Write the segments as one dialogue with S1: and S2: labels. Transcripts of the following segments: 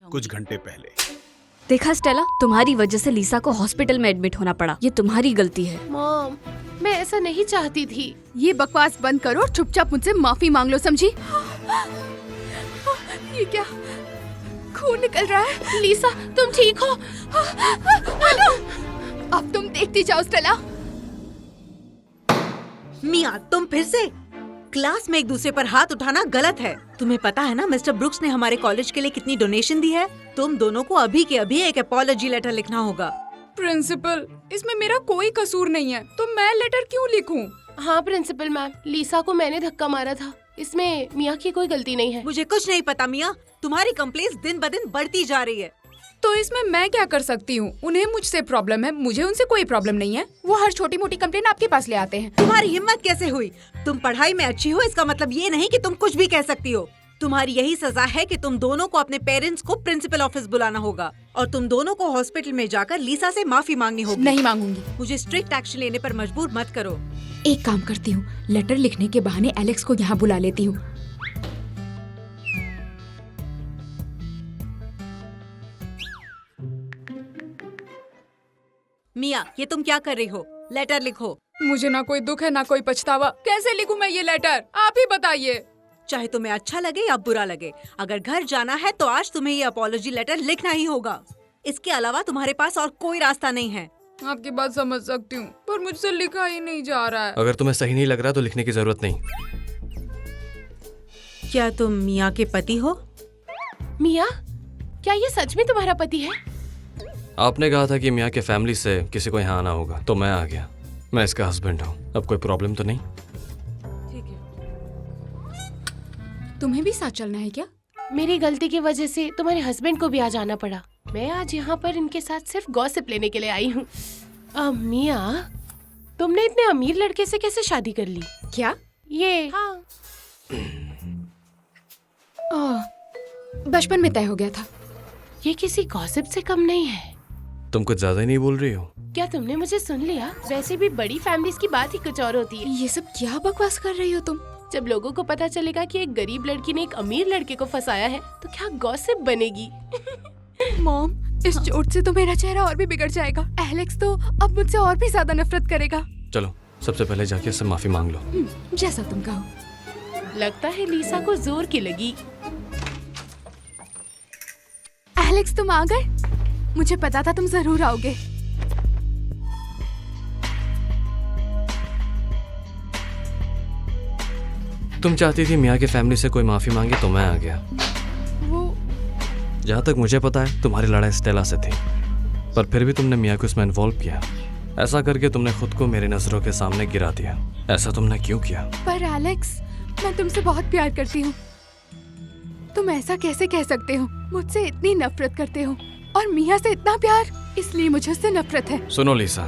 S1: कुछ घंटे पहले।
S2: देखा स्टेला, तुम्हारी वजह से लीसा को हॉस्पिटल में एडमिट होना पड़ा। ये तुम्हारी गलती है।
S3: मॉम, मैं ऐसा नहीं चाहती थी।
S4: ये बकवास बंद करो और चुपचाप मुझसे माफी मांग लो, समझी? ये क्या, खून निकल रहा है?
S3: लीसा, तुम ठीक हो?
S4: अब तुम देखती जाओ स्टेला।
S5: मिया, तुम फिर से? क्लास में एक दूसरे पर हाथ उठाना गलत है। तुम्हें पता है ना मिस्टर ब्रुक्स ने हमारे कॉलेज के लिए कितनी डोनेशन दी है? तुम दोनों को अभी के अभी एक अपॉलजी लेटर लिखना होगा।
S6: प्रिंसिपल, इसमें मेरा कोई कसूर नहीं है, तो मैं लेटर क्यों लिखूं?
S3: हाँ प्रिंसिपल मैम, लीसा को मैंने धक्का मारा था। इसमें मिया की कोई गलती नहीं है।
S5: मुझे कुछ नहीं पता मिया, तुम्हारी कंप्लेंट्स दिन ब दिन बढ़ती जा रही है।
S6: तो इसमें मैं क्या कर सकती हूँ? उन्हें मुझसे प्रॉब्लम है, मुझे उनसे कोई प्रॉब्लम नहीं है। वो हर छोटी मोटी कंप्लेंट आपके पास ले आते हैं।
S5: तुम्हारी हिम्मत कैसे हुई? तुम पढ़ाई में अच्छी हो, इसका मतलब ये नहीं कि तुम कुछ भी कह सकती हो। तुम्हारी यही सजा है कि तुम दोनों को अपने पेरेंट्स को प्रिंसिपल ऑफिस बुलाना होगा और तुम दोनों को हॉस्पिटल में जाकर लीसा से माफी मांगनी होगी।
S6: नहीं मांगूंगी।
S5: मुझे स्ट्रिक्ट एक्शन लेने पर मजबूर मत करो।
S6: एक काम करती हूँ, लेटर लिखने के बहाने एलेक्स को यहाँ बुला लेती हूँ।
S5: मिया, ये तुम क्या कर रही हो? लेटर लिखो।
S6: मुझे ना कोई दुख है ना कोई पछतावा। कैसे लिखूं मैं ये लेटर? आप ही बताइए।
S5: चाहे तुम्हें अच्छा लगे या बुरा लगे, अगर घर जाना है तो आज तुम्हें ये अपॉलजी लेटर लिखना ही होगा। इसके अलावा तुम्हारे पास और कोई रास्ता नहीं है।
S6: आपकी बात समझ सकती हूँ, पर मुझसे लिखा ही नहीं जा रहा है।
S7: अगर तुम्हें सही नहीं लग रहा तो लिखने की जरूरत नहीं।
S5: क्या तुम मिया के पति हो?
S3: मिया, क्या ये सच में तुम्हारा पति है?
S7: आपने कहा था कि मियाँ के फैमिली से किसी को यहाँ आना होगा, तो मैं आ गया। मैं इसका हस्बैंड हूँ। अब कोई प्रॉब्लम तो नहीं?
S5: ठीक है।
S6: तुम्हें भी साथ चलना है क्या?
S3: मेरी गलती की वजह से तुम्हारे हस्बैंड को भी आज आना पड़ा। मैं आज यहाँ पर इनके साथ सिर्फ गॉसिप लेने के लिए आई हूँ। मिया, तुमने इतने अमीर लड़के से कैसे शादी कर ली?
S6: क्या?
S3: ये हाँ,
S6: बचपन में तय हो गया था।
S3: ये किसी गॉसिप से कम नहीं है।
S7: तुम कुछ ज्यादा ही नहीं बोल रही हो?
S3: क्या तुमने मुझे सुन लिया? वैसे भी बड़ी फैमिलीज की बात ही कुछ और होती है।
S6: ये सब क्या बकवास कर रही हो तुम?
S3: जब लोगों को पता चलेगा कि एक गरीब लड़की ने एक अमीर लड़के को फंसाया है, तो क्या गॉसिप बनेगी?
S4: मॉम, इस चोट से तो मेरा चेहरा और भी बिगड़ जाएगा। एलेक्स तो अब मुझसे और भी ज्यादा नफरत करेगा।
S7: चलो, सबसे पहले जाके इससे माफी मांग लो।
S6: जैसा तुम कहो।
S3: लगता है लीसा को जोर की लगी।
S4: एलेक्स, तुम आ गए? मुझे पता था तुम जरूर आओगे।
S7: तुम चाहती थी मियाँ के फैमिली से कोई माफी मांगे, तो मैं आ गया।
S4: वो
S7: जहाँ तक मुझे पता है तुम्हारी लड़ाई स्टेला से थी, पर फिर भी तुमने मियाँ को इसमें इन्वॉल्व किया। ऐसा करके तुमने खुद को मेरी नजरों के सामने गिरा दिया। ऐसा तुमने क्यों किया?
S4: पर एलेक्स, मैं तुमसे बहुत प्यार करती हूँ। तुम ऐसा कैसे कह सकते हो? मुझसे इतनी नफरत करते हो और मिया से इतना प्यार, इसलिए मुझे उससे नफरत है।
S7: सुनो लीसा,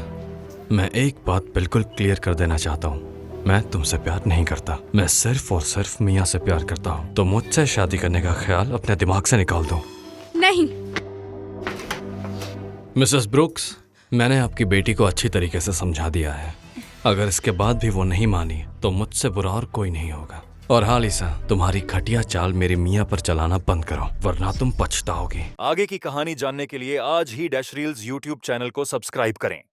S7: मैं एक बात बिल्कुल क्लियर कर देना चाहता हूँ। मैं तुमसे प्यार नहीं करता, मैं सिर्फ और सिर्फ मियाँ से प्यार करता हूँ। तो मुझसे शादी करने का ख्याल अपने दिमाग से निकाल दो।
S4: नहीं।
S7: मिसेस ब्रुक्स, मैंने आपकी बेटी को अच्छी तरीके से समझा दिया है। अगर इसके बाद भी वो नहीं मानी तो मुझसे बुरा और कोई नहीं होगा। और हाँ लीसा, तुम्हारी घटिया चाल मेरे मियाँ पर चलाना बंद करो, वरना तुम पछताओगे।
S8: आगे की कहानी जानने के लिए आज ही डैश रील्स यूट्यूब चैनल को सब्सक्राइब करें।